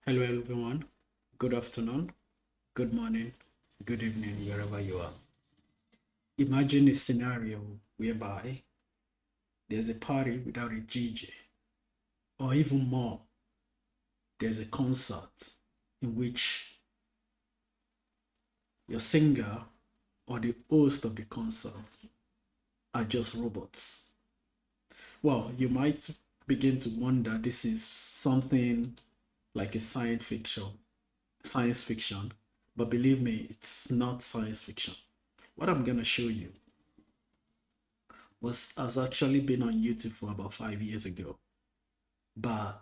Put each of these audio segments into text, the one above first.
Hello, everyone. Good afternoon, good morning, good evening, wherever you are. Imagine a scenario whereby there's a party without a DJ, or even more, there's a concert in which your singer or the host of the concert are just robots. Well, you might begin to wonder this is something like a science fiction, but believe me, it's not science fiction. What I'm going to show you has actually been on YouTube for about 5 years ago, but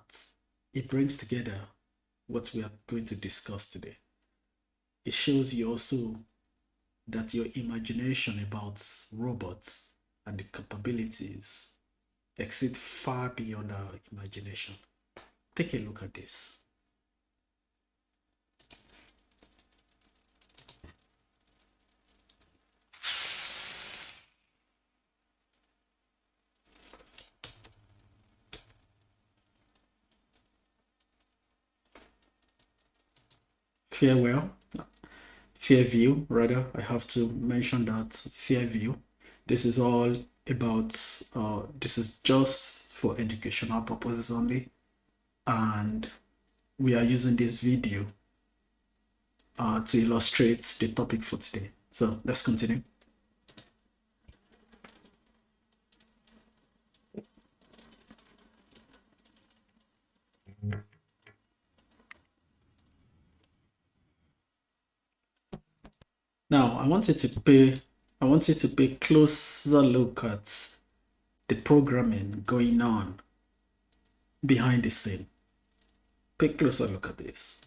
it brings together what we are going to discuss today. It shows you also that your imagination about robots and the capabilities exceed far beyond our imagination. Take a look at this. Farewell, Fairview, rather, I have to mention that Fairview. This is all about, this is just for educational purposes only. And we are using this video to illustrate the topic for today. So let's continue. Now I want you to pay closer look at the programming going on behind the scene. Pay closer look at this.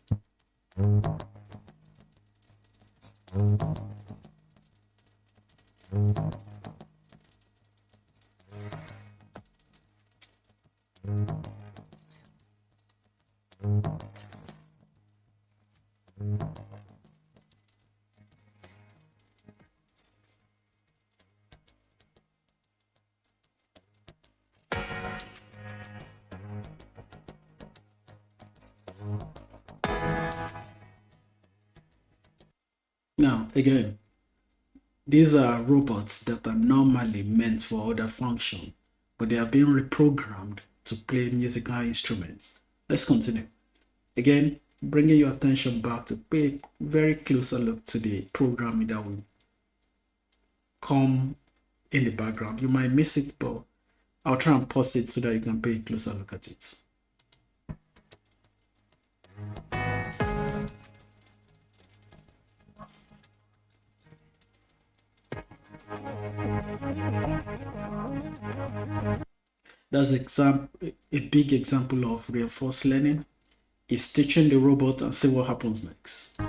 Now again, these are robots that are normally meant for other function, but they have been reprogrammed to play musical instruments. Let's continue. Again, bringing your attention back to pay a very closer look to the programming that will come in the background. You might miss it, but I'll try and pause it so that you can pay a closer look at it. That's a big example of reinforced learning. Is teaching the robot and see what happens next.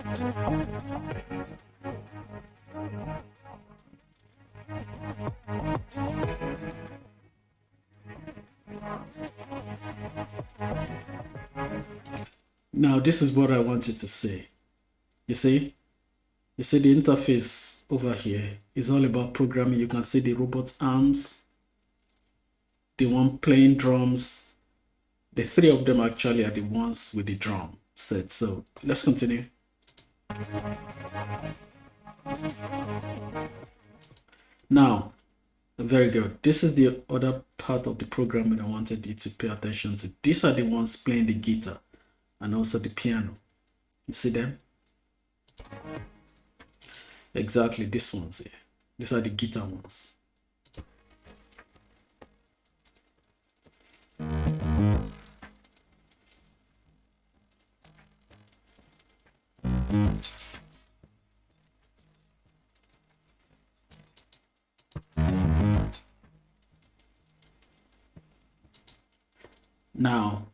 Now, this is what I wanted to say. You see the interface over here is all about programming. You can see the robot arms, the one playing drums. The three of them actually are the ones with the drum set. So let's continue. Now, very good. This is the other part of the programming I wanted you to pay attention to. These are the ones playing the guitar and also the piano. You see them? Exactly, these ones here. These are the guitar ones. Now,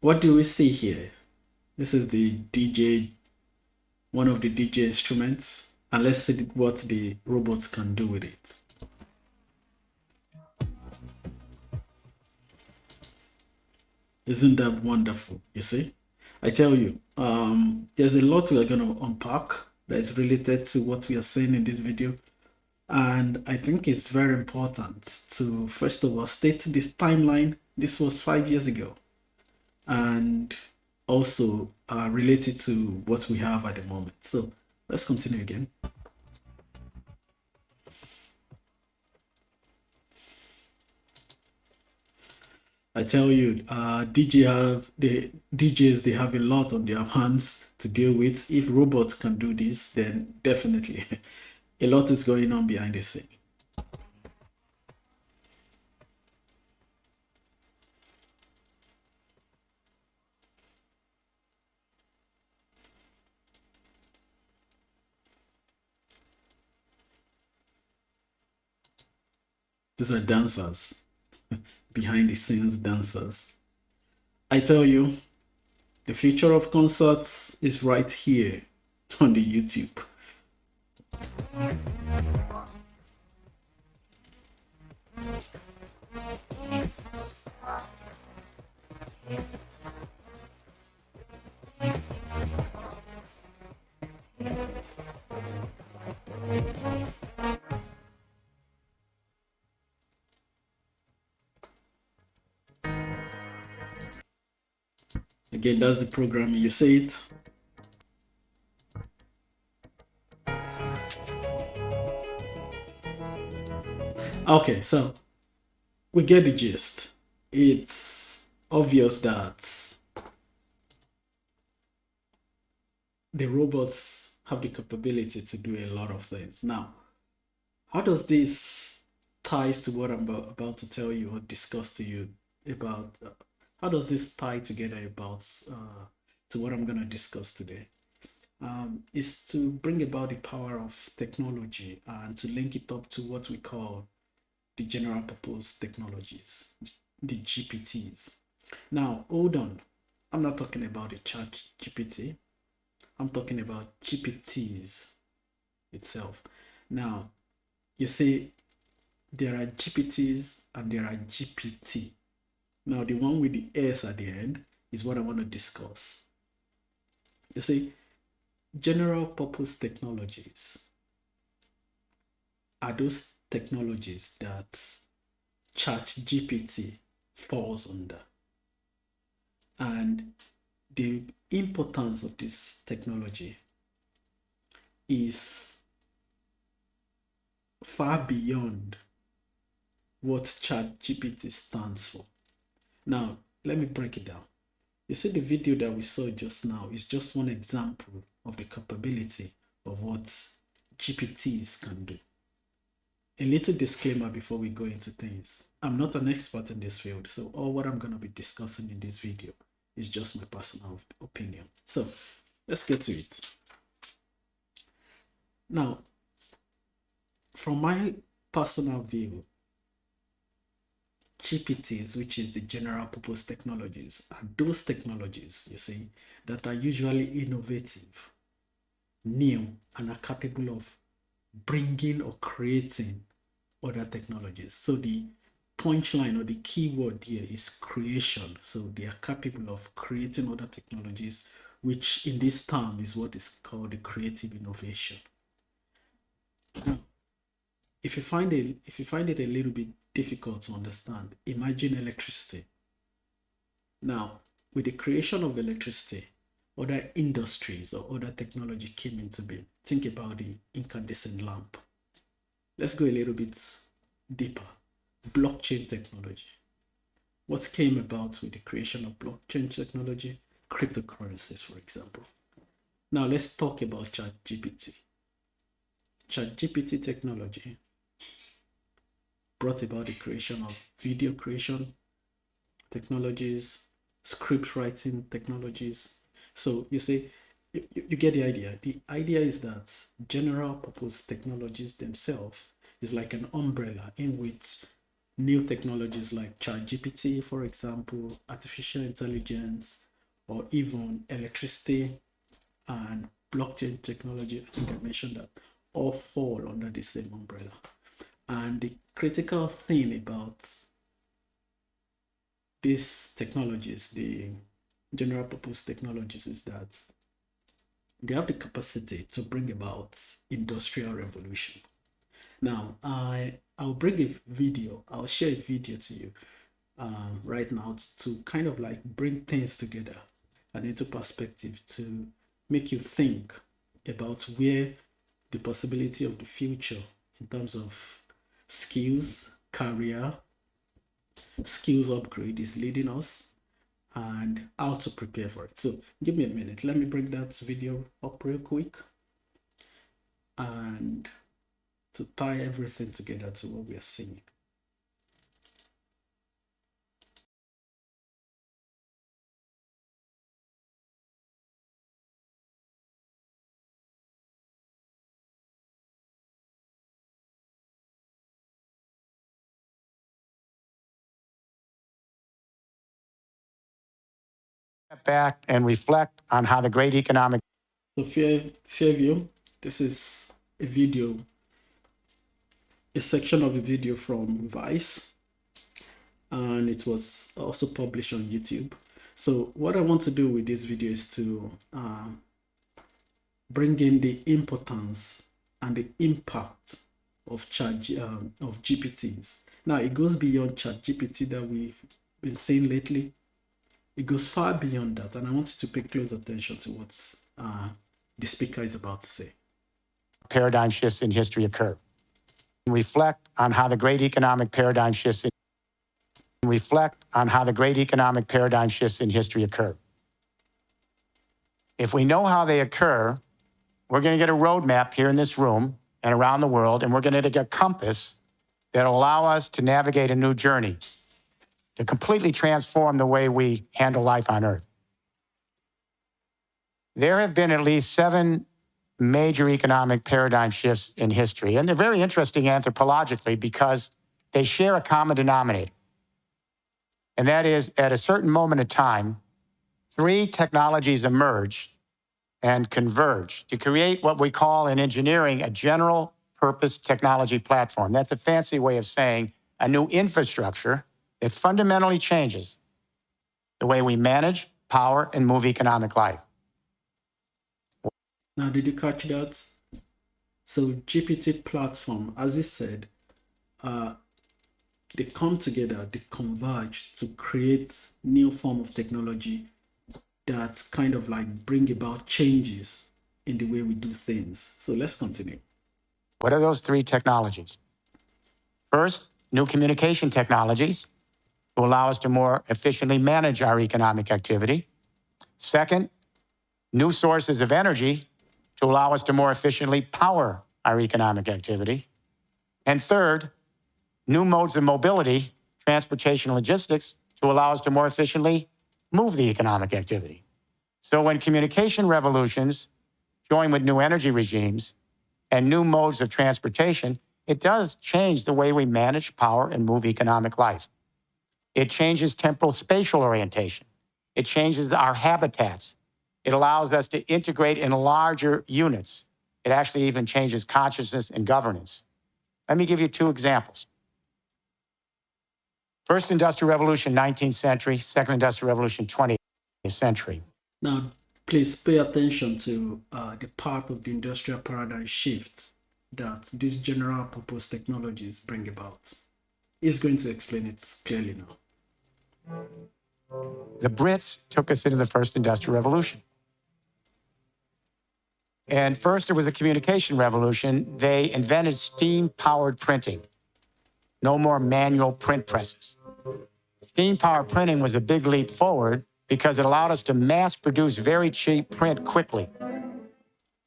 what do we see here? This is the DJ, one of the DJ instruments, and let's see what the robots can do with it. Isn't that wonderful? You see, I tell you, there's a lot we are going to unpack that is related to what we are saying in this video. And I think it's very important to, first of all, state this timeline. This was 5 years ago. And also related to what we have at the moment. So let's continue again. I tell you, DJs they have a lot on their hands to deal with. If robots can do this, then definitely a lot is going on behind the scene. These are dancers, behind the scenes dancers. I tell you, the future of concerts is right here on the YouTube. Again, that's the program. You see it. Okay, so we get the gist. It's obvious that the robots have the capability to do a lot of things. Now, how does this ties to what I'm about to tell you or discuss to you about? How does this tie together about to what I'm going to discuss today? Is to bring about the power of technology and to link it up to what we call the general purpose technologies, the GPTs. Now, hold on. I'm not talking about the chat GPT. I'm talking about GPTs itself. Now, you see, there are GPTs and there are GPT. Now, the one with the S at the end is what I want to discuss. You see, general purpose technologies are those technologies that ChatGPT falls under. And the importance of this technology is far beyond what ChatGPT stands for. Now, let me break it down. You see, the video that we saw just now is just one example of the capability of what GPTs can do. A little disclaimer before we go into things. I'm not an expert in this field, so all what I'm going to be discussing in this video is just my personal opinion. So let's get to it. Now, from my personal view, GPTs, which is the general purpose technologies, are those technologies, you see, that are usually innovative, new, and are capable of bringing or creating other technologies. So the punchline or the key word here is creation. So they are capable of creating other technologies, which in this term is what is called the creative innovation. Now, if you find it a little bit difficult to understand, imagine electricity. Now, with the creation of electricity, other industries or other technology came into being. Think about the incandescent lamp. Let's go a little bit deeper. Blockchain technology. What came about with the creation of blockchain technology? Cryptocurrencies, for example. Now let's talk about ChatGPT. ChatGPT technology brought about the creation of video creation technologies, script writing technologies. So you see, you get the idea. The idea is that general purpose technologies themselves is like an umbrella in which new technologies like ChatGPT, for example, artificial intelligence, or even electricity and blockchain technology, I think I mentioned that, all fall under the same umbrella. And the critical thing about these technologies, the general purpose technologies, is that they have the capacity to bring about industrial revolution. Now, I'll bring a video, I'll share a video to you right now to kind of like bring things together. and into perspective to make you think about where the possibility of the future in terms of skills, career, skills upgrade is leading us, and how to prepare for it. So give me a minute. Let me bring that video up real quick and to tie everything together to what we are seeing. Back and reflect on how the great economic. So Fairview, this is a video, a section of a video from Vice, and it was also published on YouTube. So what I want to do with this video is to bring in the importance and the impact of GPTs. Now it goes beyond ChatGPT that we've been seeing lately. It goes far beyond that, and I want you to pay close attention to what the speaker is about to say. Paradigm shifts in history occur. Reflect on how the great economic paradigm shifts in history occur. If we know how they occur, we're going to get a roadmap here in this room and around the world, and we're going to get a compass that will allow us to navigate a new journey, to completely transform the way we handle life on Earth. There have been at least 7 major economic paradigm shifts in history, and they're very interesting anthropologically because they share a common denominator. And that is, at a certain moment in time, 3 technologies emerge and converge to create what we call in engineering a general purpose technology platform. That's a fancy way of saying a new infrastructure that fundamentally changes the way we manage, power, and move economic life. Now, did you catch that? So GPT platform, as he said, they come together, they converge to create new form of technology that kind of like bring about changes in the way we do things. So let's continue. What are those 3 technologies? First, new communication technologies to allow us to more efficiently manage our economic activity. Second, new sources of energy to allow us to more efficiently power our economic activity. And third, new modes of mobility, transportation, logistics, to allow us to more efficiently move the economic activity. So when communication revolutions join with new energy regimes and new modes of transportation, it does change the way we manage, power, and move economic life. It changes temporal spatial orientation. It changes our habitats. It allows us to integrate in larger units. It actually even changes consciousness and governance. Let me give you 2 examples. First Industrial Revolution, 19th century. Second Industrial Revolution, 20th century. Now, please pay attention to the part of the industrial paradigm shift that these general purpose technologies bring about. He's going to explain it clearly now. The Brits took us into the first industrial revolution. And first, there was a communication revolution. They invented steam-powered printing. No more manual print presses. Steam-powered printing was a big leap forward because it allowed us to mass-produce very cheap print quickly.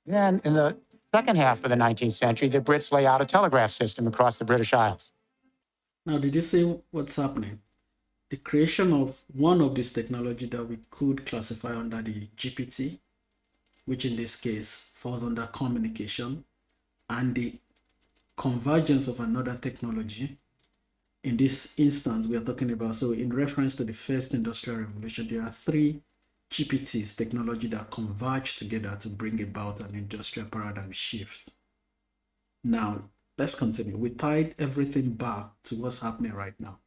Then, in the second half of the 19th century, the Brits lay out a telegraph system across the British Isles. Now, did you see what's happening? The creation of one of these technology that we could classify under the GPT, which in this case falls under communication, and the convergence of another technology. In this instance, we are talking about, so in reference to the first industrial revolution, there are 3 GPTs, technology that converge together to bring about an industrial paradigm shift. Now, let's continue. We tied everything back to what's happening right now.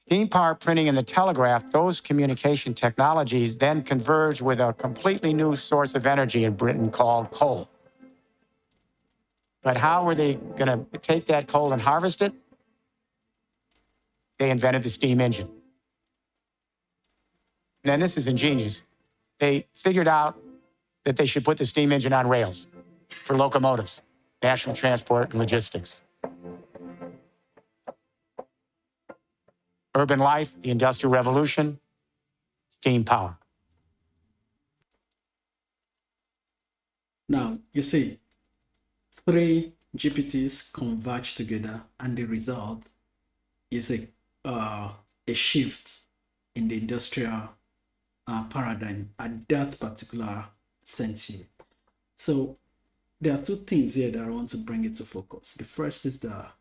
Steam-powered printing and the telegraph, those communication technologies then converge with a completely new source of energy in Britain called coal. But how were they going to take that coal and harvest it? They invented the steam engine. Now, this is ingenious. they figured out that they should put the steam engine on rails for locomotives, national transport, and logistics. Urban life, the Industrial Revolution, steam power. Now, you see, three GPTs converge together, and the result is a shift in the industrial paradigm at that particular century. So there are two things here that I want to bring into focus. The first is that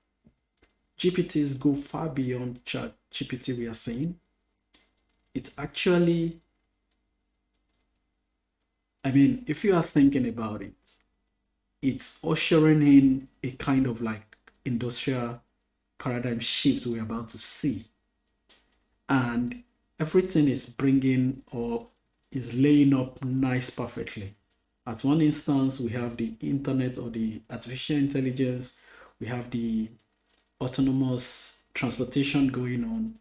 GPTs go far beyond chat GPT we are seeing. It's actually, I mean, if you are thinking about it, it's ushering in a kind of like industrial paradigm shift we're about to see. And everything is bringing or is laying up nice perfectly. At one instance, we have the internet or the artificial intelligence, we have the autonomous transportation going on,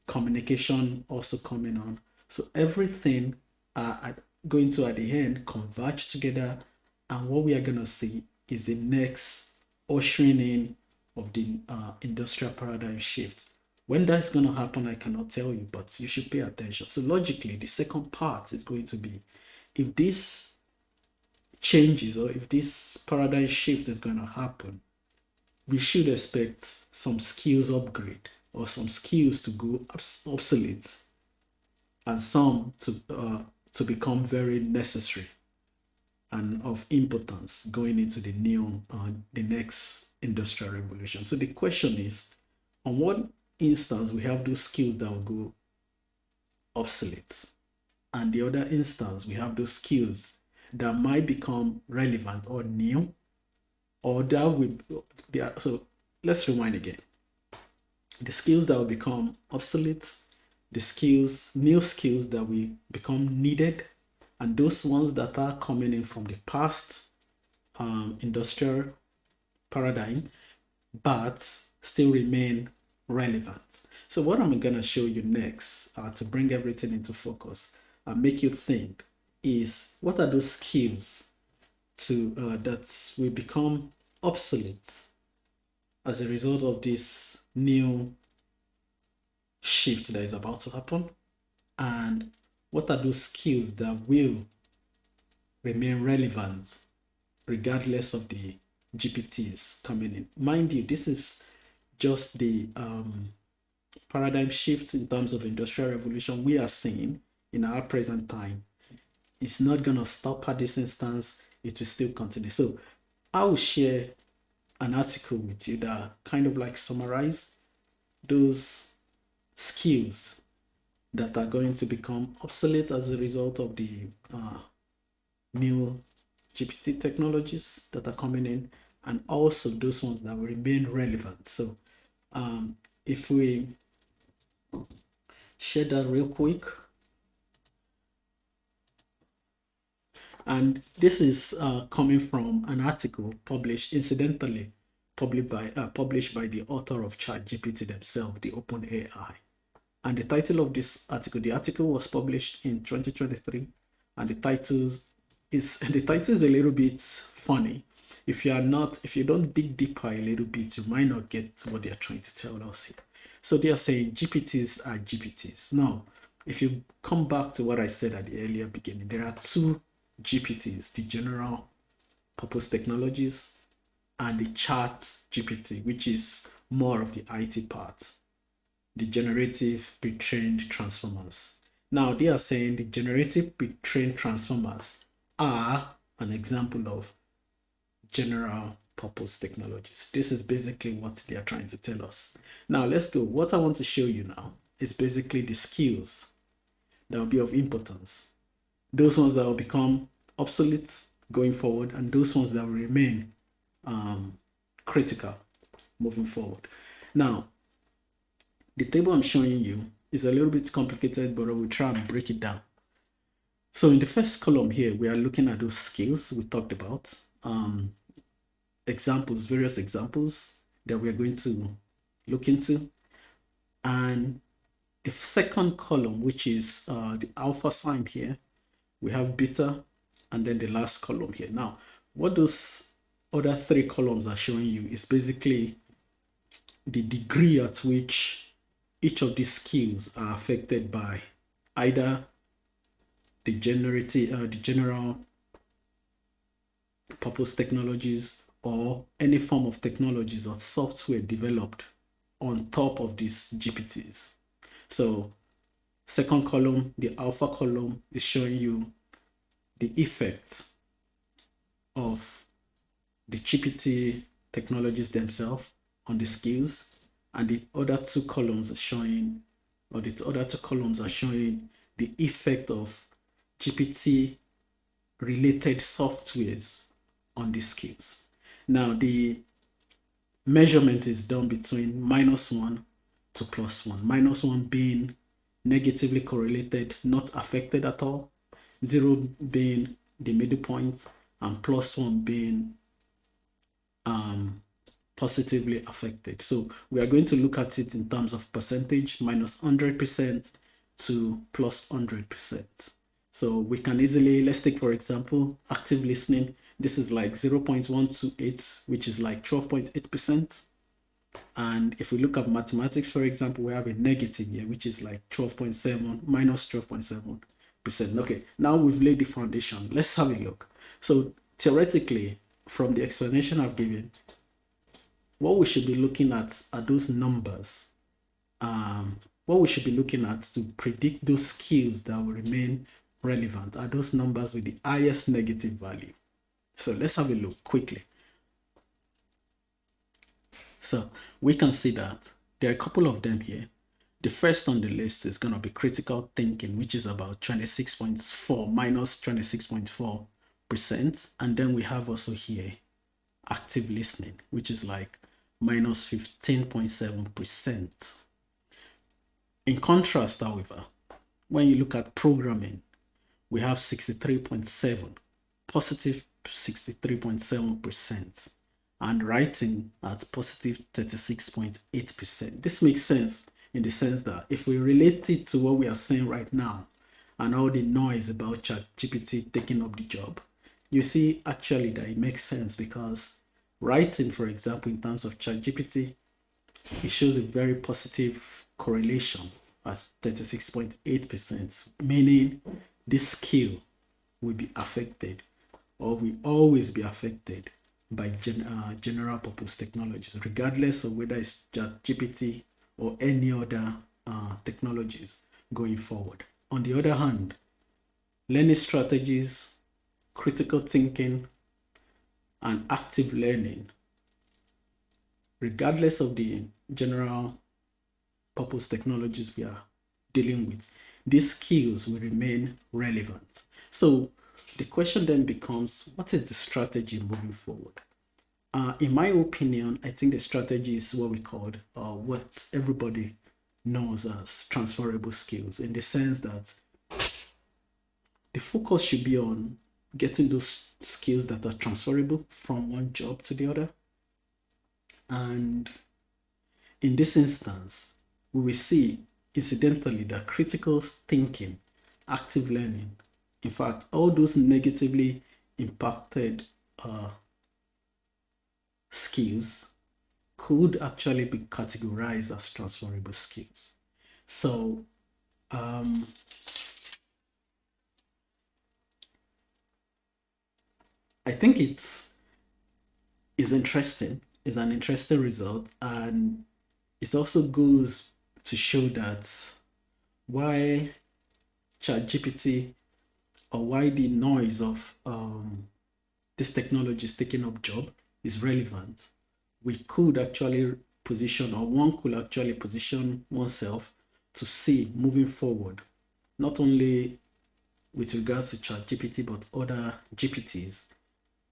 communication also coming on. So everything going to at the end converge together, and what we are going to see is the next ushering in of the industrial paradigm shift. When that's going to happen, I cannot tell you, but you should pay attention. So logically, the second part is going to be, if this changes or if this paradigm shift is going to happen, we should expect some skills upgrade or some skills to go obsolete and some to become very necessary and of importance going into the next industrial revolution. So the question is, on what instance we have those skills that will go obsolete, and the other instance we have those skills that might become relevant or new, or that will be. So let's rewind again. The skills that will become obsolete, the skills, new skills that will become needed, and those ones that are coming in from the past industrial paradigm, but still remain relevant. So what I'm going to show you next to bring everything into focus and make you think is, what are those skills that will become obsolete as a result of this new shift that is about to happen, and what are those skills that will remain relevant regardless of the GPTs coming in. Mind you, this is just the paradigm shift in terms of industrial revolution we are seeing in our present time. It's not going to stop at this instance. It will still continue. So I will share an article with you that kind of like summarize those skills that are going to become obsolete as a result of the new GPT technologies that are coming in, and also those ones that will remain relevant. So if we share that real quick, and this is coming from an article published published by the author of ChatGPT themselves, the OpenAI. And the title of this article, the article was published in 2023, and the title is a little bit funny. If you don't dig deeper a little bit, you might not get what they are trying to tell us here. So they are saying GPTs are GPTs. Now, if you come back to what I said at the earlier beginning, there are two GPTs, the general purpose technologies and the chat GPT, which is more of the IT part, the generative pre-trained transformers. Now they are saying the generative pre-trained transformers are an example of general purpose technologies. This is basically what they are trying to tell us. Now let's go. What I want to show you now is basically the skills that will be of importance, those ones that will become obsolete going forward, and those ones that will remain critical moving forward. Now, the table I'm showing you is a little bit complicated, but I will try and break it down. So in the first column here, we are looking at those skills we talked about, examples, various examples that we are going to look into. And the second column, which is the alpha sign here, we have beta, and then the last column here. Now, what those other three columns are showing you is basically the degree at which each of these skills are affected by either the general purpose technologies or any form of technologies or software developed on top of these GPTs. So second column, the alpha column, is showing you the effect of the GPT technologies themselves on the skills, and the other two columns are showing, the effect of GPT related softwares on the skills. Now, the measurement is done between -1 to +1. -1 being negatively correlated, not affected at all, 0 being the middle point, and +1 being positively affected. So we are going to look at it in terms of percentage, -100% to +100%. So we can easily, let's take for example, active listening. This is like 0.128, which is like 12.8%. And if we look at mathematics, for example, we have a negative here, which is like 12.7, -12.7%. Okay, now we've laid the foundation. Let's have a look. So theoretically, from the explanation I've given, what we should be looking at are those numbers. What we should be looking at to predict those skills that will remain relevant are those numbers with the highest negative value. So let's have a look quickly. So we can see that there are a couple of them here. The first on the list is going to be critical thinking, which is about 26.4, -26.4%. And then we have also here active listening, which is like -15.7%. In contrast, however, when you look at programming, we have 63.7, positive 63.7%, and writing at positive 36.8%. This makes sense in the sense that if we relate it to what we are saying right now and all the noise about ChatGPT taking up the job, you see actually that it makes sense, because writing, for example, in terms of ChatGPT, it shows a very positive correlation at 36.8%, meaning this skill will be affected, or will always be affected by general purpose technologies, regardless of whether it's ChatGPT or any other technologies going forward. On the other hand, learning strategies, critical thinking, and active learning, regardless of the general purpose technologies we are dealing with, these skills will remain relevant. So the question then becomes, what is the strategy moving forward? In my opinion, I think the strategy is what we call, what everybody knows as transferable skills, in the sense that the focus should be on getting those skills that are transferable from one job to the other. And in this instance, we will see incidentally that critical thinking, active learning, in fact, all those negatively impacted skills could actually be categorized as transferable skills. So I think it's interesting. It's an interesting result, and it also goes to show that why ChatGPT, or why the noise of this technology is taking up job, is relevant. We could actually position, or one could actually position oneself to see moving forward, not only with regards to ChatGPT, but other GPTs,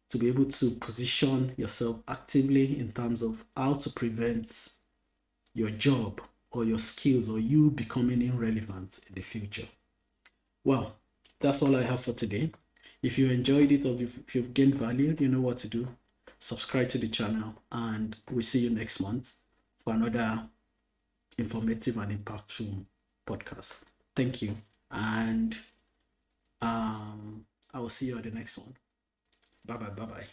to be able to position yourself actively in terms of how to prevent your job or your skills or you becoming irrelevant in the future. Well, that's all I have for today. If you enjoyed it, or if you've gained value, you know what to do. Subscribe to the channel, and we'll see you next month for another informative and impactful podcast. Thank you, and I will see you at the next one. Bye bye.